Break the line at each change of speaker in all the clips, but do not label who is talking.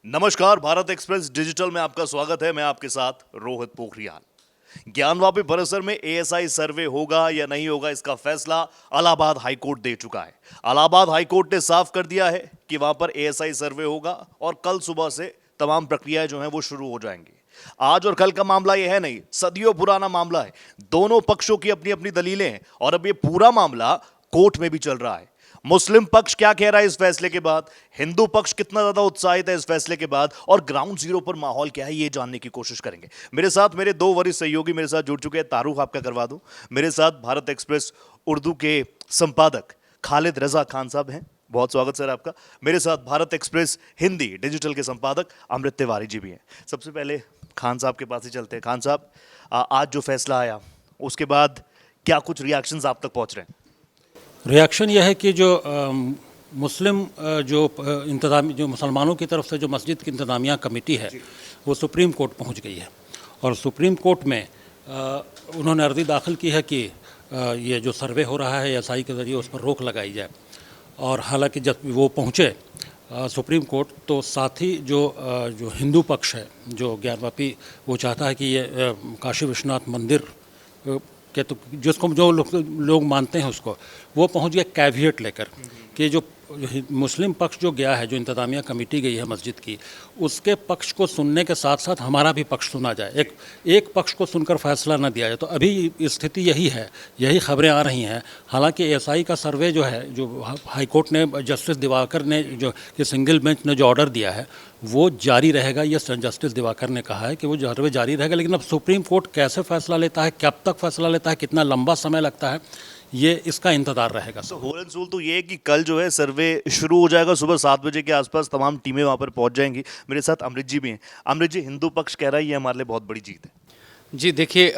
नमस्कार, Bharat express digital में आपका स्वागत है। मैं आपके साथ रोहित पोखरियाल। ज्ञानवापी परिसर में एएसआई सर्वे होगा या नहीं होगा, इसका फैसला इलाहाबाद हाईकोर्ट दे चुका है। इलाहाबाद हाईकोर्ट ने साफ कर दिया है कि वहां पर एएसआई सर्वे होगा और कल सुबह से तमाम प्रक्रियाएं जो हैं वो शुरू हो जाएंगी। आज और कल का मामला यह है नहीं, सदियों पुराना मामला है। दोनों पक्षों की अपनी अपनी दलीलें हैं और अब ये पूरा मामला कोर्ट में भी चल रहा है। मुस्लिम पक्ष क्या कह रहा है इस फैसले के बाद, हिंदू पक्ष कितना ज्यादा उत्साहित है इस फैसले के बाद, और ग्राउंड जीरो पर माहौल क्या है, ये जानने की कोशिश करेंगे। मेरे साथ मेरे दो वरिष्ठ सहयोगी मेरे साथ जुड़ चुके हैं। तारुफ आपका करवा दूं। मेरे साथ भारत एक्सप्रेस उर्दू के संपादक खालिद रजा खान साहब हैं, बहुत स्वागत सर आपका। मेरे साथ भारत एक्सप्रेस हिंदी डिजिटल के संपादक अमृत तिवारी जी भी हैं। सबसे पहले खान साहब के पास ही चलते हैं। खान साहब, आज जो फैसला आया उसके बाद क्या कुछ रिएक्शंस आप तक पहुंच रहे हैं?
रिएक्शन यह है कि जो मुस्लिम जो मुसलमानों की तरफ से जो मस्जिद की इंतज़ामिया कमेटी है वो सुप्रीम कोर्ट पहुंच गई है और सुप्रीम कोर्ट में उन्होंने अर्जी दाखिल की है कि ये जो सर्वे हो रहा है एएसआई के ज़रिए उस पर रोक लगाई जाए। और हालांकि जब वो पहुँचे सुप्रीम कोर्ट, तो साथ ही जो हिंदू पक्ष है, जो ज्ञानवापी, वो चाहता है कि ये काशी विश्वनाथ मंदिर के तो जिसको जो लोग मानते हैं उसको, वो पहुंच गया कैविएट लेकर कि जो मुस्लिम पक्ष जो गया है, जो इंतज़ामिया कमेटी गई है मस्जिद की, उसके पक्ष को सुनने के साथ साथ हमारा भी पक्ष सुना जाए, एक पक्ष को सुनकर फैसला न दिया जाए। तो अभी स्थिति यही है, यही खबरें आ रही हैं। हालांकि एएसआई का सर्वे जो है, जो हाईकोर्ट ने, जस्टिस दिवाकर ने जो कि सिंगल बेंच ने जो ऑर्डर दिया है वो जारी रहेगा। ये जस्टिस दिवाकर ने कहा है कि वो सर्वे जारी रहेगा, लेकिन अब सुप्रीम कोर्ट कैसे फैसला लेता है, कब तक फैसला लेता है, कितना लंबा समय लगता है, ये इसका इंतजार रहेगा।
तो होल एंड सोल तो ये है कि कल जो है सर्वे शुरू हो जाएगा, सुबह 7 बजे के आसपास तमाम टीमें वहां पर पहुंच जाएंगी। मेरे साथ अमृत जी भी हैं। अमृत जी, हिंदू पक्ष कह रहा है ये हमारे लिए बहुत बड़ी जीत है।
जी देखिए,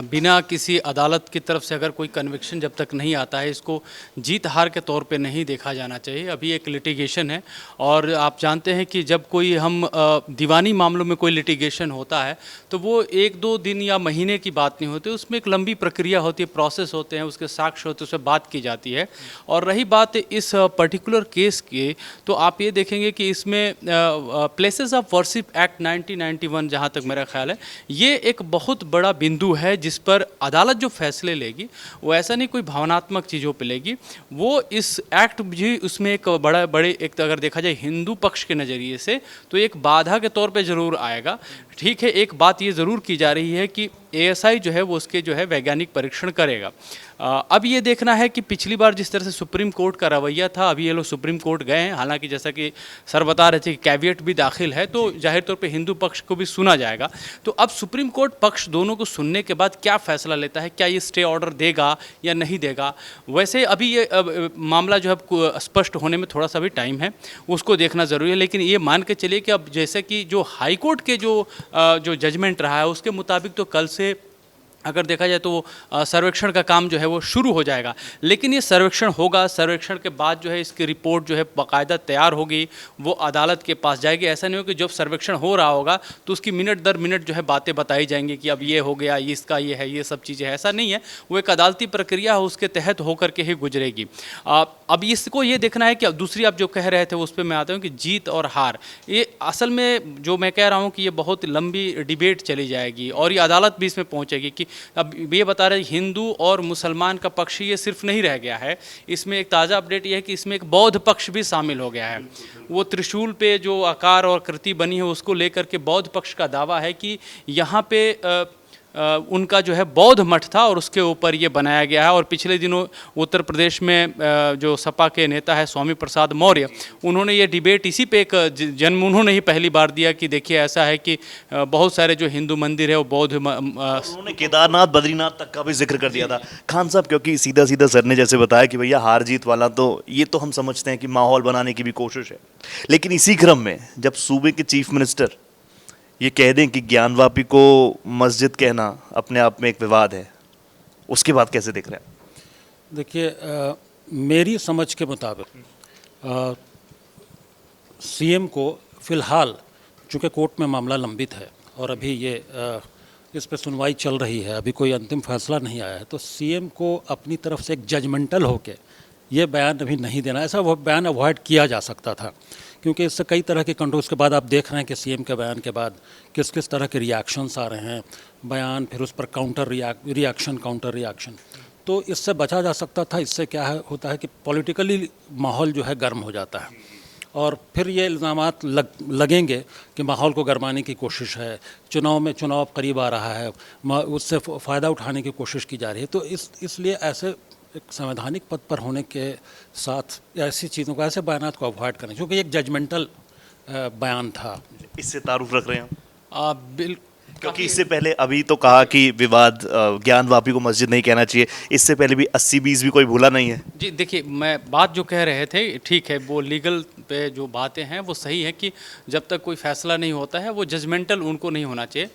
बिना किसी अदालत की तरफ से अगर कोई कन्विक्शन जब तक नहीं आता है, इसको जीत हार के तौर पे नहीं देखा जाना चाहिए। अभी एक लिटिगेशन है और आप जानते हैं कि जब कोई हम दीवानी मामलों में कोई लिटिगेशन होता है तो वो 1-2 दिन या महीने की बात नहीं होती, उसमें एक लंबी प्रक्रिया होती है, प्रोसेस होते हैं, उसके साक्ष्य होते हैं, उस पर बात की जाती है। और रही बात इस पर्टिकुलर केस की, तो आप ये देखेंगे कि इसमें प्लेसेस ऑफ वर्शिप एक्ट 1991, जहाँ तक मेरा ख्याल है, ये एक बहुत बड़ा बिंदु है जिस पर अदालत जो फैसले लेगी वो ऐसा नहीं कोई भावनात्मक चीज़ों पे लेगी। वो इस एक्ट भी उसमें एक बड़े एक, अगर देखा जाए हिंदू पक्ष के नज़रिए से, तो एक बाधा के तौर पे ज़रूर आएगा। ठीक है, एक बात ये ज़रूर की जा रही है कि एएसआई जो है वो उसके जो है वैज्ञानिक परीक्षण करेगा। अब ये देखना है कि पिछली बार जिस तरह से सुप्रीम कोर्ट का रवैया था, अभी ये लोग सुप्रीम कोर्ट गए हैं, हालांकि जैसा कि सर बता रहे थे कि कैविएट भी दाखिल है, तो जाहिर तौर पे हिंदू पक्ष को भी सुना जाएगा। तो अब सुप्रीम कोर्ट पक्ष दोनों को सुनने के बाद क्या फैसला लेता है, क्या ये स्टे ऑर्डर देगा या नहीं देगा। वैसे अभी ये मामला जो है स्पष्ट होने में थोड़ा सा भी टाइम है, उसको देखना ज़रूरी है। लेकिन ये मान के चलिए कि अब जैसे कि जो हाईकोर्ट के जो जजमेंट रहा है उसके मुताबिक तो कल से अगर देखा जाए तो सर्वेक्षण का काम जो है वो शुरू हो जाएगा। लेकिन ये सर्वेक्षण होगा, सर्वेक्षण के बाद जो है इसकी रिपोर्ट जो है बाकायदा तैयार होगी, वो अदालत के पास जाएगी। ऐसा नहीं हो कि जब सर्वेक्षण हो रहा होगा तो उसकी मिनट दर मिनट जो है बातें बताई जाएंगी कि अब ये हो गया, इसका ये है, ये सब चीज़ें। ऐसा नहीं है, वो एक अदालती प्रक्रिया है, उसके तहत होकर के ही गुजरेगी। अब इसको ये देखना है कि दूसरी आप जो कह रहे थे उस पर मैं आता हूँ कि जीत और हार, ये असल में जो मैं कह रहा हूँ कि ये बहुत लंबी डिबेट चली जाएगी और ये अदालत भी इसमें पहुँचेगी कि अब ये बता रहे हिंदू और मुसलमान का पक्ष ये सिर्फ नहीं रह गया है। इसमें एक ताज़ा अपडेट ये है कि इसमें एक बौद्ध पक्ष भी शामिल हो गया है। वो त्रिशूल पे जो आकार और कृति बनी है उसको लेकर के बौद्ध पक्ष का दावा है कि यहाँ पे उनका जो है बौद्ध मठ था और उसके ऊपर ये बनाया गया है। और पिछले दिनों उत्तर प्रदेश में जो सपा के नेता है स्वामी प्रसाद मौर्य, उन्होंने ये डिबेट इसी पे एक जन्म उन्होंने ही पहली बार दिया कि देखिए ऐसा है कि बहुत सारे जो हिंदू मंदिर है वो बौद्ध,
उन्होंने केदारनाथ बद्रीनाथ तक का भी जिक्र कर दिया था। खान साहब, क्योंकि सीधा सीधा सर ने जैसे बताया कि भैया हार जीत वाला तो ये तो हम समझते हैं कि माहौल बनाने की भी कोशिश है, लेकिन इसी क्रम में जब सूबे के चीफ मिनिस्टर ये कह दें कि ज्ञानवापी को मस्जिद कहना अपने आप में एक विवाद है, उसके बाद कैसे देख रहे हैं?
देखिए, मेरी समझ के मुताबिक सीएम को फ़िलहाल, चूँकि कोर्ट में मामला लंबित है और अभी ये इस पर सुनवाई चल रही है, अभी कोई अंतिम फैसला नहीं आया है, तो सीएम को अपनी तरफ से एक जजमेंटल होके ये बयान अभी नहीं देना। ऐसा वो बयान अवॉइड किया जा सकता था क्योंकि इससे कई तरह के कंट्रोल, उसके बाद आप देख रहे हैं कि सीएम के बयान के बाद किस किस तरह के रिएक्शंस आ रहे हैं, बयान फिर उस पर काउंटर रिएक्शन। तो इससे बचा जा सकता था। इससे क्या है होता है कि पॉलिटिकली माहौल जो है गर्म हो जाता है और फिर ये इल्ज़ामात लगेंगे कि माहौल को गरमाने की कोशिश है, चुनाव करीब आ रहा है, उससे फ़ायदा उठाने की कोशिश की जा रही है। तो इसलिए ऐसे एक संवैधानिक पद पर होने के साथ ऐसी चीज़ों को, ऐसे बयानात को अवॉइड करें, क्योंकि एक जजमेंटल बयान था।
इससे तारुफ रख रहे हैं आप?
बिल्कुल,
क्योंकि इससे पहले अभी तो कहा कि विवाद ज्ञानवापी को मस्जिद नहीं कहना चाहिए, इससे पहले भी 80-20 भी कोई भूला नहीं है।
जी देखिए, मैं बात जो कह रहे थे ठीक है, वो लीगल पे जो बातें हैं वो सही है कि जब तक कोई फैसला नहीं होता है वो जजमेंटल उनको नहीं होना चाहिए।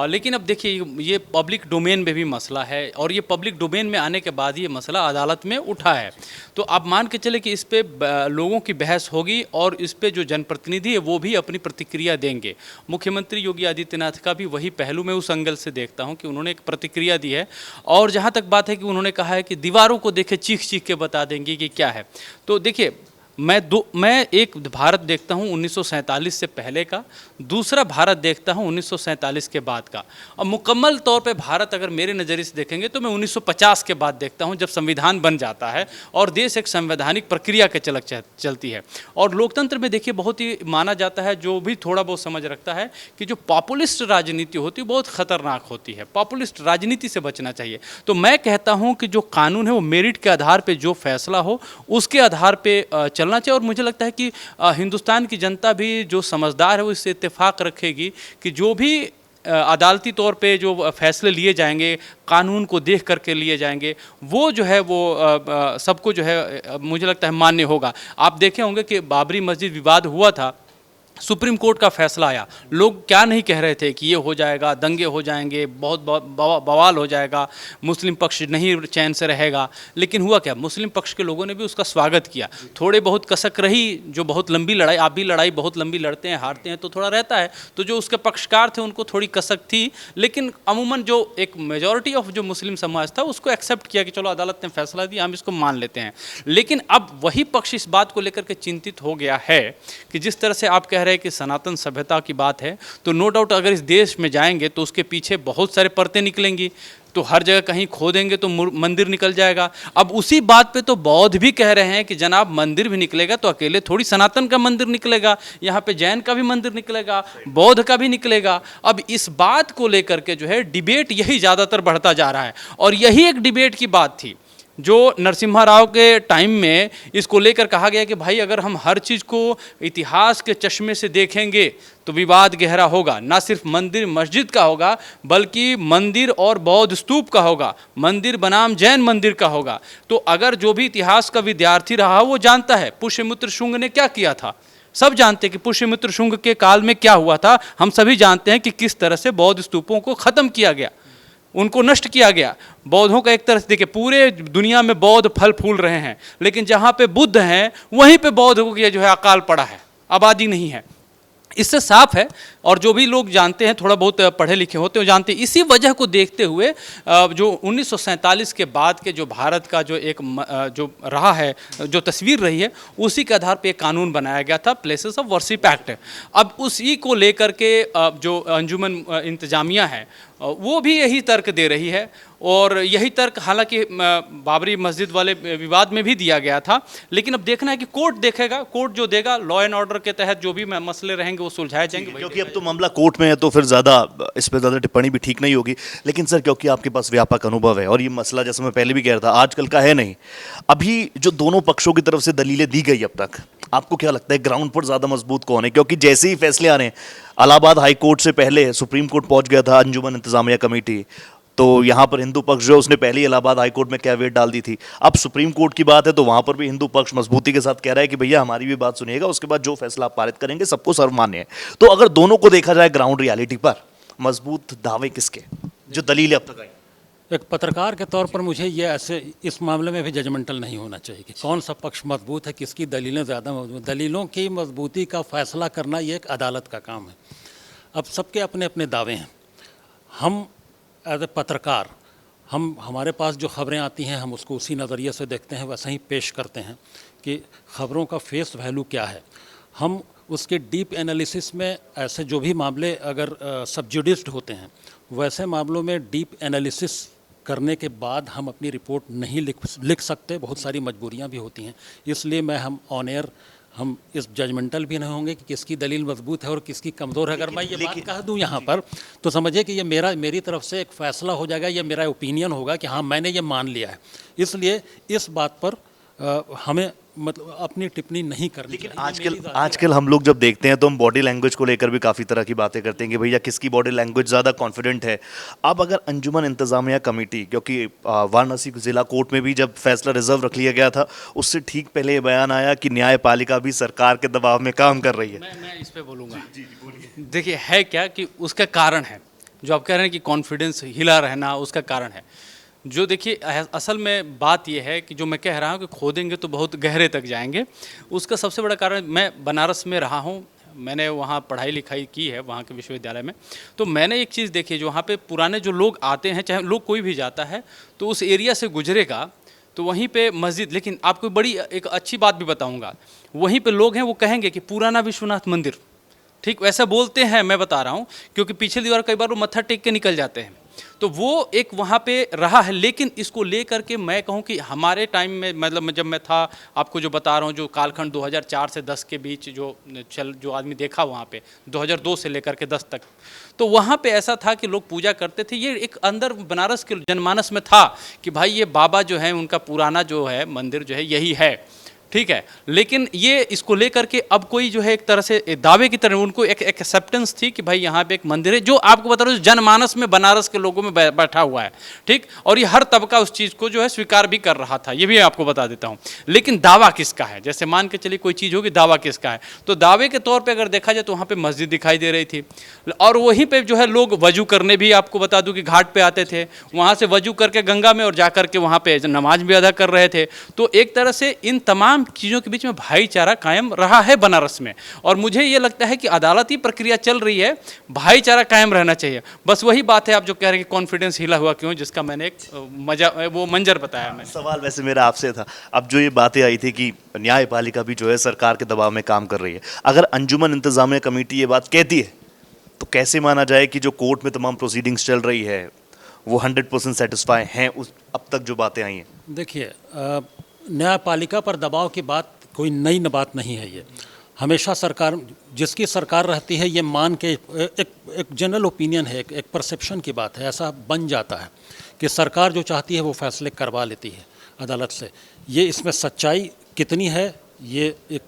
लेकिन अब देखिए, ये पब्लिक डोमेन में भी मसला है और ये पब्लिक डोमेन में आने के बाद ये मसला अदालत में उठा है। तो आप मान के चले कि इस पे लोगों की बहस होगी और इस पे जो जनप्रतिनिधि है वो भी अपनी प्रतिक्रिया देंगे। मुख्यमंत्री योगी आदित्यनाथ का भी वही पहलू मैं उस एंगल से देखता हूँ कि उन्होंने एक प्रतिक्रिया दी है। और जहाँ तक बात है कि उन्होंने कहा है कि दीवारों को देखे चीख चीख के बता देंगे कि क्या है। तो देखिए, मैं एक भारत देखता हूँ 1947 से पहले का, दूसरा भारत देखता हूँ 1947 के बाद का। और मुकम्मल तौर पे भारत अगर मेरे नज़रिए से देखेंगे तो मैं 1950 के बाद देखता हूँ, जब संविधान बन जाता है और देश एक संवैधानिक प्रक्रिया के चलती है। और लोकतंत्र में देखिए बहुत ही माना जाता है, जो भी थोड़ा बहुत समझ रखता है, कि जो पॉपुलिस्ट राजनीति होती है बहुत ख़तरनाक होती है। पॉपुलिस्ट राजनीति से बचना चाहिए। तो मैं कहता हूँ कि जो कानून है वो मेरिट के आधार पर जो फैसला हो उसके आधार पर चलना चाहिए। और मुझे लगता है कि हिंदुस्तान की जनता भी जो समझदार है वो इससे इत्तेफाक रखेगी कि जो भी अदालती तौर पे जो फैसले लिए जाएंगे, कानून को देख करके लिए जाएंगे, वो जो है वो सबको जो है मुझे लगता है मान्य होगा। आप देखे होंगे कि बाबरी मस्जिद विवाद हुआ था, सुप्रीम कोर्ट का फैसला आया, लोग क्या नहीं कह रहे थे कि ये हो जाएगा, दंगे हो जाएंगे, बहुत बवाल हो जाएगा, मुस्लिम पक्ष नहीं चैन से रहेगा। लेकिन हुआ क्या, मुस्लिम पक्ष के लोगों ने भी उसका स्वागत किया। थोड़े बहुत कसक रही, जो बहुत लंबी लड़ाई, आप भी लड़ाई बहुत लंबी लड़ते हैं, हारते हैं तो थोड़ा रहता है, तो जो उसके पक्षकार थे उनको थोड़ी कसक थी। लेकिन अमूमन जो एक मेजॉरिटी ऑफ जो मुस्लिम समाज था उसको एक्सेप्ट किया कि चलो अदालत ने फैसला दिया, हम इसको मान लेते हैं। लेकिन अब वही पक्ष इस बात को लेकर के चिंतित हो गया है कि जिस तरह से आप कह रहे हैं कि सनातन सभ्यता की बात है, तो नो डाउट अगर इस देश में जाएंगे तो उसके पीछे बहुत सारे परतें निकलेंगी। तो हर जगह कहीं खोदेंगे तो मंदिर निकल जाएगा। अब उसी बात पे तो बौद्ध भी कह रहे हैं कि जनाब मंदिर भी निकलेगा तो अकेले थोड़ी सनातन का मंदिर निकलेगा, यहाँ पे जैन का भी मंदिर निकलेगा, बौद्ध का भी निकलेगा। अब इस बात को लेकर के जो है डिबेट यही ज़्यादातर बढ़ता जा रहा है। और यही एक डिबेट की बात थी जो नरसिम्हा राव के टाइम में इसको लेकर कहा गया कि भाई अगर हम हर चीज़ को इतिहास के चश्मे से देखेंगे तो विवाद गहरा होगा। ना सिर्फ मंदिर मस्जिद का होगा बल्कि मंदिर और बौद्ध स्तूप का होगा, मंदिर बनाम जैन मंदिर का होगा। तो अगर जो भी इतिहास का विद्यार्थी रहा वो जानता है पुष्यमित्र शुंग ने क्या किया था। सब जानते हैं कि पुष्यमित्र शुंग के काल में क्या हुआ था। हम सभी जानते हैं कि किस तरह से बौद्ध स्तूपों को ख़त्म किया गया, उनको नष्ट किया गया। बौद्धों का एक तरह से देखिए पूरे दुनिया में बौद्ध फल फूल रहे हैं, लेकिन जहाँ पे बुद्ध हैं वहीं पे बौद्ध को जो है अकाल पड़ा है, आबादी नहीं है। इससे साफ है, और जो भी लोग जानते हैं, थोड़ा बहुत पढ़े लिखे होते हैं, जानते हैं। इसी वजह को देखते हुए जो 1947 के बाद के जो भारत का जो एक जो रहा है, जो तस्वीर रही है, उसी के आधार पे एक कानून बनाया गया था, प्लेसेस ऑफ वर्शिप एक्ट। अब उसी को लेकर के जो अंजुमन इंतजामिया है वो भी यही तर्क दे रही है। और यही तर्क हालांकि बाबरी मस्जिद वाले विवाद में भी दिया गया था, लेकिन अब देखना है कि कोर्ट देखेगा, कोर्ट जो देगा लॉ एंड ऑर्डर के तहत जो भी मसले रहेंगे वो सुलझाए जाएंगे।
क्योंकि अब तो मामला कोर्ट में है तो फिर ज़्यादा इस पर ज़्यादा टिप्पणी भी ठीक नहीं होगी। लेकिन सर, क्योंकि आपके पास व्यापक अनुभव है और ये मसला, जैसे मैं पहले भी कह रहा था, आजकल का है नहीं। अभी जो दोनों पक्षों की तरफ से दलीलें दी गई अब तक, आपको क्या लगता है ग्राउंड पर ज़्यादा मजबूत कौन है? क्योंकि जैसे ही फैसले आ रहे हैं, इलाहाबाद हाई कोर्ट से पहले सुप्रीम कोर्ट पहुंच गया था अंजुमन इंतजामिया कमेटी, तो यहाँ पर हिंदू पक्ष जो है उसने पहले ही इलाहाबाद हाई कोर्ट में कैविएट डाल दी थी। अब सुप्रीम कोर्ट की बात है तो वहाँ पर भी हिंदू पक्ष मजबूती के साथ कह रहा है कि भैया हमारी भी बात सुनिएगा, उसके बाद जो फैसला आप पारित करेंगे सबको सर्वमान्य है। तो अगर दोनों को देखा जाए ग्राउंड रियलिटी पर, मजबूत दावे किसके, जो दलीलें अब तक आई?
एक पत्रकार के तौर पर मुझे ये ऐसे इस मामले में भी जजमेंटल नहीं होना चाहिए कि कौन सा पक्ष मजबूत है, किसकी दलीलें ज़्यादा मजबूत। दलीलों की मजबूती का फैसला करना ये एक अदालत का काम है। अब सबके अपने अपने दावे हैं। हम एज ए पत्रकार, हमारे पास जो खबरें आती हैं हम उसको उसी नज़रिए से देखते हैं, वैसा ही पेश करते हैं कि ख़बरों का फेस वैल्यू क्या है। हम उसके डीप एनालिसिस में ऐसे जो भी मामले अगर सब्जुडिस्ड होते हैं, वैसे मामलों में डीप एनालिसिस करने के बाद हम अपनी रिपोर्ट नहीं लिख सकते, बहुत सारी मजबूरियां भी होती हैं। इसलिए हम ऑन एयर हम इस जजमेंटल भी नहीं होंगे कि किसकी दलील मजबूत है और किसकी कमज़ोर है। अगर मैं ये बात कह दूं यहाँ पर तो समझिए कि ये मेरी तरफ से एक फ़ैसला हो जाएगा, ये मेरा ओपिनियन होगा कि हाँ मैंने ये मान लिया है। इसलिए इस बात पर हमें मतलब अपनी टिप्पणी नहीं करनी।
लेकिन आजकल हम लोग जब देखते हैं तो हम बॉडी लैंग्वेज को लेकर भी काफ़ी तरह की बातें करते हैं कि भैया किसकी बॉडी लैंग्वेज ज़्यादा कॉन्फिडेंट है। अब अगर अंजुमन इंतज़ामिया कमेटी, क्योंकि वाराणसी जिला कोर्ट में भी जब फैसला रिजर्व रख लिया गया था, उससे ठीक पहले ये बयान आया कि न्यायपालिका भी सरकार के दबाव में काम कर रही है।
मैं इस पर बोलूँगा। देखिए है क्या कि उसका कारण है, जो आप कह रहे हैं कि कॉन्फिडेंस हिला रहना, उसका कारण है। जो देखिए असल में बात यह है कि जो मैं कह रहा हूँ कि खोदेंगे तो बहुत गहरे तक जाएंगे। उसका सबसे बड़ा कारण, मैं बनारस में रहा हूँ, मैंने वहाँ पढ़ाई लिखाई की है वहाँ के विश्वविद्यालय में। तो मैंने एक चीज़ देखी, जो वहाँ पे पुराने जो लोग आते हैं, चाहे लोग कोई भी जाता है तो उस एरिया से गुजरेगा तो वहीं पे मस्जिद, लेकिन आपको बड़ी एक अच्छी बात भी बताऊँगा, वहीं पे लोग हैं वो कहेंगे कि पुराना विश्वनाथ मंदिर, ठीक वैसा बोलते हैं, मैं बता रहा हूँ, क्योंकि पीछे दीवार कई बार वो मत्था टेक के निकल जाते हैं। तो वो एक वहाँ पे रहा है। लेकिन इसको लेकर के मैं कहूँ कि हमारे टाइम में, मतलब जब मैं था, आपको जो बता रहा हूँ, जो कालखंड 2004 से 10 के बीच जो आदमी देखा वहाँ पे, 2002 से लेकर के 10 तक, तो वहाँ पे ऐसा था कि लोग पूजा करते थे। ये एक अंदर बनारस के जनमानस में था कि भाई ये बाबा जो है उनका पुराना जो है मंदिर जो है यही है, ठीक है। लेकिन ये इसको लेकर के अब कोई जो है एक तरह से दावे की तरह उनको एक एक्सेप्टेंस थी कि भाई यहाँ पे एक मंदिर है, जो आपको बता रहा हूँ जनमानस में बनारस के लोगों में बैठा हुआ है, ठीक। और ये हर तबका उस चीज़ को जो है स्वीकार भी कर रहा था, ये भी आपको बता देता हूँ। लेकिन दावा किसका है, जैसे मान के चलिए कोई चीज़ होगी, दावा किसका है, तो दावे के तौर पर अगर देखा जाए तो वहाँ पर मस्जिद दिखाई दे रही थी, और वहीं पर जो है लोग वजू करने भी, आपको बता दूँ कि घाट पर आते थे, वहाँ से वजू करके गंगा में और जा करके वहाँ पर नमाज भी अदा कर रहे थे। तो एक तरह से इन तमाम चीज़ों के बीच में भाईचारा कायम रहा है बनारस में, और मुझे ये लगता है कि अदालती प्रक्रिया चल रही है, भाईचारा कायम रहना चाहिए। बस वही बात है, आप जो कह रहे हैं कि कॉन्फिडेंस हिला हुआ क्यों, जिसका मैंने एक मंजर बताया। मैंने
सवाल वैसे मेरा आपसे था, अब जो ये बातें आई थी कि न्यायपालिका भी जो है सरकार के दबाव में काम कर रही है, अगर अंजुमन इंतजामिया कमेटी ये बात कहती है तो कैसे माना जाए कि जो कोर्ट में तमाम प्रोसीडिंग्स चल रही है वो 100% सेटिस्फाई हैं उस अब तक जो बातें आई हैं?
देखिए, न्यायपालिका पर दबाव की बात कोई नई बात नहीं है। ये हमेशा सरकार, जिसकी सरकार रहती है, ये मान के एक जनरल ओपिनियन है, एक परसेप्शन की बात है, ऐसा बन जाता है कि सरकार जो चाहती है वो फैसले करवा लेती है अदालत से। ये इसमें सच्चाई कितनी है, ये एक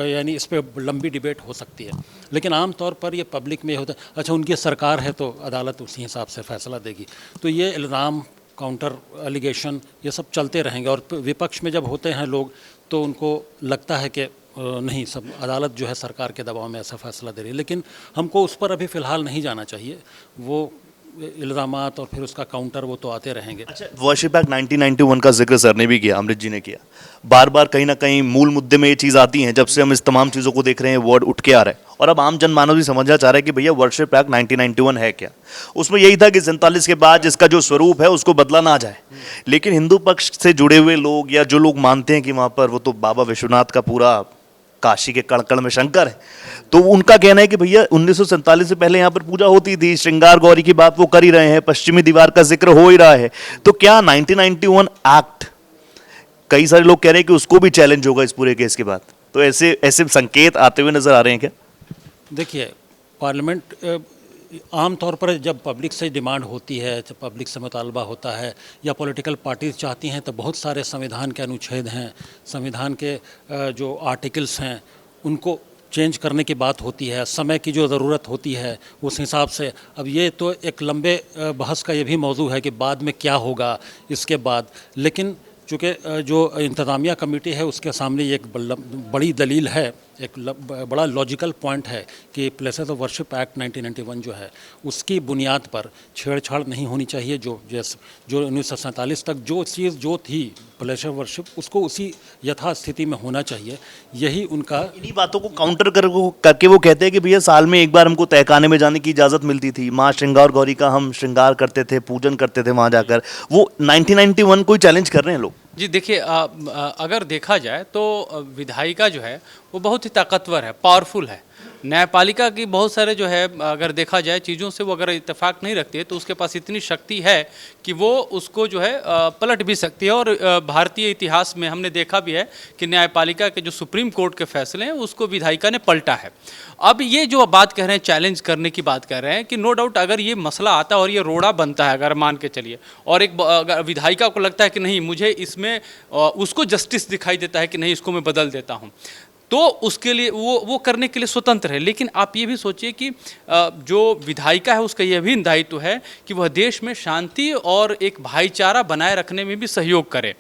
यानी इस पर लंबी डिबेट हो सकती है, लेकिन आम तौर पर ये पब्लिक में होता है, अच्छा उनकी सरकार है तो अदालत उसी हिसाब से फैसला देगी। तो ये इल्ज़ाम, काउंटर एलिगेशन, ये सब चलते रहेंगे, और विपक्ष में जब होते हैं लोग तो उनको लगता है कि नहीं, सब अदालत जो है सरकार के दबाव में ऐसा फैसला दे रही है। लेकिन हमको उस पर अभी फ़िलहाल नहीं जाना चाहिए, वो इल्ज़ामात और फिर उसका काउंटर वो तो आते रहेंगे।
अच्छा, वर्शिप एक्ट 1991 का जिक्र सर ने भी किया, अमृत जी ने किया, बार बार कहीं ना कहीं मूल मुद्दे में ये चीज़ आती है, जब से हम इस तमाम चीज़ों को देख रहे हैं वर्ड उठ के आ रहा है, और अब आम जनमानस भी समझना चाह रहा है कि भैया वर्शिप एक्ट 1991 है क्या। उसमें यही था कि 47 के बाद जिसका जो स्वरूप है उसको बदला ना जाए। लेकिन हिंदू पक्ष से जुड़े हुए लोग या जो लोग मानते हैं कि वहाँ पर वो तो बाबा विश्वनाथ का पूरा काशी के कण कण में शंकर है, तो उनका कहना है कि भैया 1947 से पहले यहाँ पर पूजा होती थी, श्रृंगार गौरी की बात वो कर ही रहे हैं, पश्चिमी दीवार का जिक्र हो ही रहा है, तो क्या 1991 एक्ट, कई सारे लोग कह रहे हैं कि उसको भी चैलेंज होगा इस पूरे केस के बाद, तो ऐसे ऐसे संकेत आते हुए नजर आ रहे हैं क्या?
देखिए, पार्लियामेंट आमतौर पर जब पब्लिक से डिमांड होती है, जब पब्लिक से मुतालबा होता है या पॉलिटिकल पार्टीज चाहती हैं, तो बहुत सारे संविधान के अनुच्छेद हैं, संविधान के जो आर्टिकल्स हैं, उनको चेंज करने की बात होती है, समय की जो ज़रूरत होती है उस हिसाब से। अब ये तो एक लंबे बहस का ये भी मौजू है कि बाद में क्या होगा इसके बाद, लेकिन चूँकि जो इंतज़ामिया कमेटी है उसके सामने ये एक बड़ी दलील है, एक बड़ा लॉजिकल पॉइंट है कि प्लेसेस ऑफ वर्शिप एक्ट 1991 जो है उसकी बुनियाद पर छेड़छाड़ नहीं होनी चाहिए। जो 1947 तक जो चीज़ जो थी प्लेस ऑफ वर्शिप, उसको उसी यथास्थिति में होना चाहिए, यही उनका।
इन्हीं बातों को काउंटर करके वो कहते हैं कि भैया साल में एक बार हमको तहखाने में जाने की इजाज़त मिलती थी, माँ श्रृंगार गौरी का हम श्रृंगार करते थे, पूजन करते थे वहाँ जाकर, वो 1991 को ही चैलेंज कर रहे हैं लोग।
जी देखिए, अगर देखा जाए तो विधायिका जो है वो बहुत ही ताकतवर है, पावरफुल है। न्यायपालिका की बहुत सारे जो है, अगर देखा जाए चीज़ों से वो अगर इत्तेफाक नहीं रखती है तो उसके पास इतनी शक्ति है कि वो उसको जो है पलट भी सकती है। और भारतीय इतिहास में हमने देखा भी है कि न्यायपालिका के जो सुप्रीम कोर्ट के फैसले हैं उसको विधायिका ने पलटा है। अब ये जो बात कह रहे हैं, चैलेंज करने की बात कर रहे हैं, कि नो डाउट अगर ये मसला आता है और ये रोड़ा बनता है, अगर मान के चलिए, और एक अगर विधायिका को लगता है कि नहीं मुझे इसमें उसको जस्टिस दिखाई देता है कि नहीं इसको मैं बदल देता हूँ, तो उसके लिए वो करने के लिए स्वतंत्र है। लेकिन आप ये भी सोचिए कि जो विधायिका है उसका यह भी दायित्व है कि वह देश में शांति और एक भाईचारा बनाए रखने में भी सहयोग करे।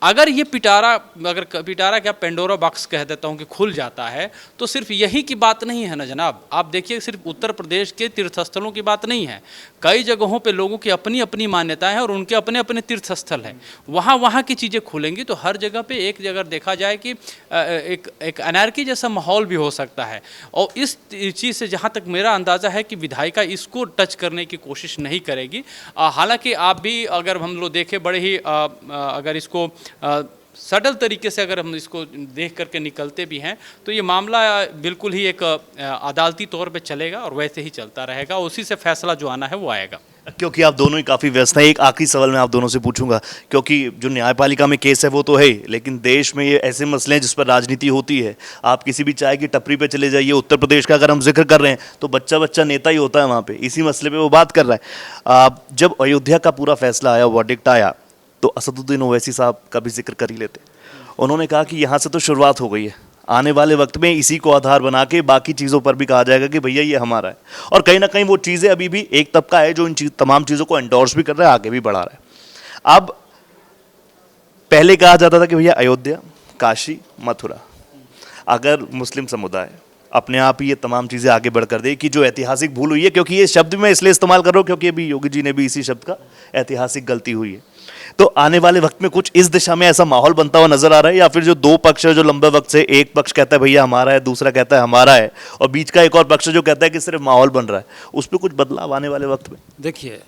अगर ये पिटारा क्या पेंडोरा बॉक्स कह देता हूँ कि खुल जाता है, तो सिर्फ यही की बात नहीं है ना जनाब। आप देखिए, सिर्फ उत्तर प्रदेश के तीर्थस्थलों की बात नहीं है, कई जगहों पे लोगों की अपनी अपनी मान्यताएं हैं और उनके अपने अपने तीर्थस्थल हैं। वहाँ की चीज़ें खुलेंगी तो हर जगह पे एक जगह देखा जाए कि एक अनार्की जैसा माहौल भी हो सकता है। और इस चीज़ से जहाँ तक मेरा अंदाज़ा है कि विधायिका इसको टच करने की कोशिश नहीं करेगी। हालांकि आप भी अगर हम लोग देखें, बड़े ही अगर इसको सटल तरीके से अगर हम इसको देख करके निकलते भी हैं तो ये मामला बिल्कुल ही एक अदालती तौर पे चलेगा और वैसे ही चलता रहेगा, उसी से फैसला जो आना है वो आएगा।
क्योंकि आप दोनों ही काफ़ी व्यस्त हैं, एक आखिरी सवाल मैं आप दोनों से पूछूंगा, क्योंकि जो न्यायपालिका में केस है वो तो है ही, लेकिन देश में ये ऐसे मसले हैं जिस पर राजनीति होती है। आप किसी भी चाय की टपरी पे चले जाइए, उत्तर प्रदेश का अगर हम जिक्र कर रहे हैं तो बच्चा बच्चा नेता ही होता है वहाँ पे, इसी मसले पे वो बात कर रहा है। जब अयोध्या का पूरा फैसला आया, वर्डिक्ट आया, तो असदुद्दीन ओवैसी साहब का भी जिक्र कर ही लेते। उन्होंने कहा कि यहाँ से तो शुरुआत हो गई है, आने वाले वक्त में इसी को आधार बना के बाकी चीज़ों पर भी कहा जाएगा कि भैया ये हमारा है। और कहीं ना कहीं वो चीज़ें अभी भी एक तबका है जो इन तमाम चीज़ों को एंडोर्स भी कर रहा है, आगे भी बढ़ा रहा है। अब पहले कहा जाता था कि भैया अयोध्या, काशी, मथुरा, अगर मुस्लिम समुदाय अपने आप ही ये तमाम चीज़ें आगे बढ़कर दे कि जो ऐतिहासिक भूल हुई है, क्योंकि ये शब्द मैं इसलिए इस्तेमाल कर रहा हूँ क्योंकि अभी योगी जी ने भी इसी शब्द का ऐतिहासिक गलती हुई है, तो आने वाले वक्त में कुछ इस दिशा में ऐसा माहौल बनता हुआ नजर आ रहा है, या फिर जो दो पक्ष है जो लंबे वक्त से, एक पक्ष कहता है भैया हमारा है, दूसरा कहता है हमारा है, और बीच का एक और पक्ष जो कहता है कि सिर्फ माहौल बन रहा है, उस पर कुछ बदलाव आने वाले वक्त में?
देखिए,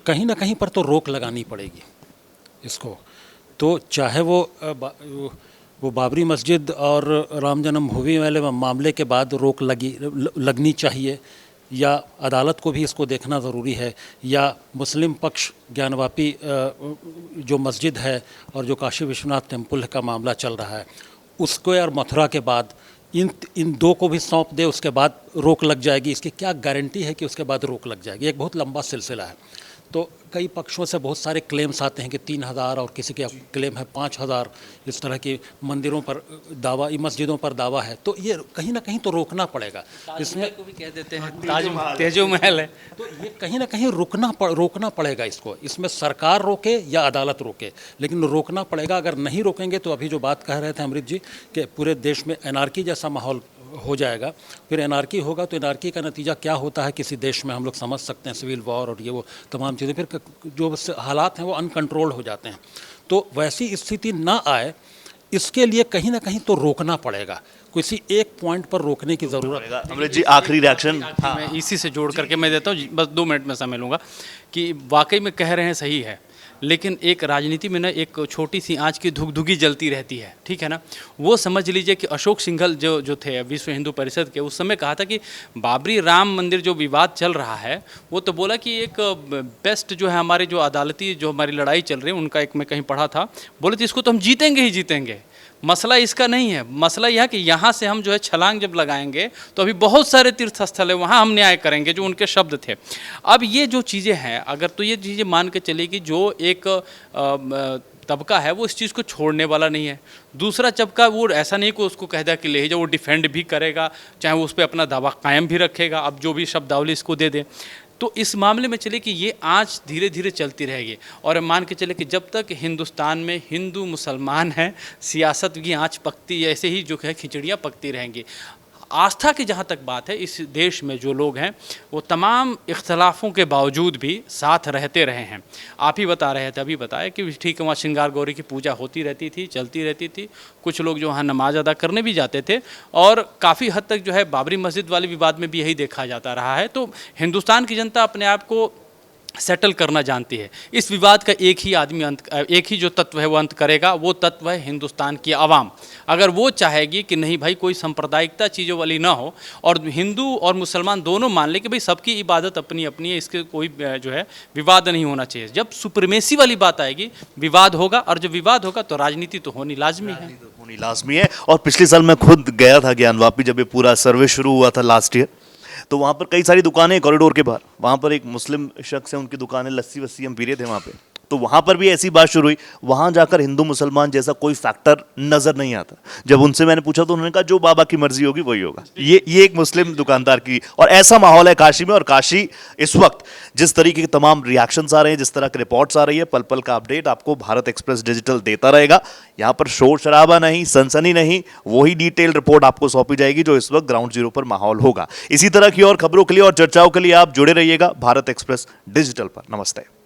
कहीं ना कहीं पर तो रोक लगानी पड़ेगी इसको। तो चाहे वो बाबरी मस्जिद और राम जन्मभूमि वाले मामले के बाद रोक लगनी चाहिए, या अदालत को भी इसको देखना ज़रूरी है, या मुस्लिम पक्ष ज्ञानवापी जो मस्जिद है और जो काशी विश्वनाथ टेम्पल का मामला चल रहा है उसको और मथुरा के बाद इन दो को भी सौंप दे, उसके बाद रोक लग जाएगी। इसकी क्या गारंटी है कि उसके बाद रोक लग जाएगी? एक बहुत लंबा सिलसिला है। तो कई पक्षों से बहुत सारे क्लेम्स आते हैं कि 3000 और किसी के क्लेम है 5000, इस तरह की मंदिरों पर दावा, मस्जिदों पर दावा है। तो ये कहीं ना कहीं तो रोकना पड़ेगा। इसमें
को भी कह देते हैं तेजो महल है,
तो ये कहीं ना कहीं रोकना पड़ेगा इसको। इसमें सरकार रोके या अदालत रोके, लेकिन रोकना पड़ेगा। अगर नहीं रोकेंगे तो अभी जो बात कह रहे थे अमृत जी कि पूरे देश में एनार्की जैसा माहौल हो जाएगा। फिर एनार्की होगा तो एनार्की का नतीजा क्या होता है किसी देश में हम लोग समझ सकते हैं, सिविल वॉर और ये वो तमाम चीज़ें, फिर जो हालात हैं वो अनकंट्रोल हो जाते हैं। तो वैसी स्थिति ना आए, इसके लिए कहीं ना कहीं तो रोकना पड़ेगा, किसी एक पॉइंट पर रोकने की ज़रूरत है।
अमृत जी, आखिरी रिएक्शन।
मैं इसी से जोड़ करके मैं देता हूँ, बस 2 मिनट में समय लूँगा, कि वाकई में कह रहे हैं सही है, लेकिन एक राजनीति में ना एक छोटी सी आंच की धुगधुगी जलती रहती है, ठीक है ना। वो समझ लीजिए कि अशोक सिंघल जो थे विश्व हिंदू परिषद के, उस समय कहा था कि बाबरी राम मंदिर जो विवाद चल रहा है, वो तो बोला कि एक बेस्ट जो है हमारे जो अदालती जो हमारी लड़ाई चल रही है उनका एक मैं कहीं पढ़ा था, बोले तो इसको तो हम जीतेंगे ही जीतेंगे। मसला इसका नहीं है, मसला यह है कि यहाँ से हम जो है छलांग जब लगाएंगे तो अभी बहुत सारे तीर्थ स्थल है, वहाँ हम न्याय करेंगे, जो उनके शब्द थे। अब ये जो चीज़ें हैं, अगर तो ये चीज़ें मान के चले कि जो एक तबका है वो इस चीज़ को छोड़ने वाला नहीं है, दूसरा तबका वो ऐसा नहीं कि उसको कह दिया कि ले जाओ, वो डिफेंड भी करेगा, चाहे वो उस पर अपना दावा कायम भी रखेगा, अब जो भी शब्दावली इसको दे दे। तो इस मामले में चले कि ये आंच धीरे धीरे चलती रहेगी, और मान के चले कि जब तक हिंदुस्तान में हिंदू मुसलमान हैं, सियासत की आंच पकती, ऐसे ही जो है खिचड़ियाँ पकती रहेंगी। आस्था की जहाँ तक बात है, इस देश में जो लोग हैं वो तमाम इख्तलाफों के बावजूद भी साथ रहते रहे हैं। आप ही बता रहे थे, अभी बताया कि ठीक है, वहाँ श्रृंगार गौरी की पूजा होती रहती थी, चलती रहती थी, कुछ लोग जो वहाँ नमाज अदा करने भी जाते थे, और काफ़ी हद तक जो है बाबरी मस्जिद वाले विवाद में भी यही देखा जाता रहा है। तो हिंदुस्तान की जनता अपने आप को सेटल करना जानती है। इस विवाद का एक ही जो तत्व है वो अंत करेगा, वो तत्व है हिंदुस्तान की आवाम। अगर वो चाहेगी कि नहीं भाई कोई सांप्रदायिकता चीज़ों वाली ना हो और हिंदू और मुसलमान दोनों मान ले कि भाई सबकी इबादत अपनी अपनी है, इसके कोई जो है विवाद नहीं होना चाहिए। जब सुप्रीमेसी वाली बात आएगी विवाद होगा, और जब विवाद होगा तो राजनीति तो होनी लाजमी है।
होनी लाजमी है। और पिछले साल मैं खुद गया था ज्ञानवापी, जब ये पूरा सर्वे शुरू हुआ था लास्ट ईयर, तो वहाँ पर कई सारी दुकानें कॉरिडोर के बाहर, वहाँ पर एक मुस्लिम शख्स है, उनकी दुकानें, लस्सी वस्सी हम पी रहे थे वहाँ पे, तो वहाँ पर भी ऐसी बात शुरू हुई। वहाँ जाकर हिंदू मुसलमान जैसा कोई फैक्टर नज़र नहीं आता। जब उनसे मैंने पूछा तो उन्होंने कहा जो बाबा की मर्जी होगी वही होगा। ये एक मुस्लिम दुकानदार की, और ऐसा माहौल है काशी में। और काशी इस वक्त जिस तरीके के तमाम रिएक्शंस आ रहे हैं, जिस तरह की रिपोर्ट्स आ रही है, पल पल का अपडेट आपको भारत एक्सप्रेस डिजिटल देता रहेगा। यहाँ पर शोर शराबा नहीं, सनसनी नहीं, वही डिटेल रिपोर्ट आपको सौंपी जाएगी जो इस वक्त ग्राउंड जीरो पर माहौल होगा। इसी तरह की और खबरों के लिए और चर्चाओं के लिए आप जुड़े रहिएगा भारत एक्सप्रेस डिजिटल पर। नमस्ते।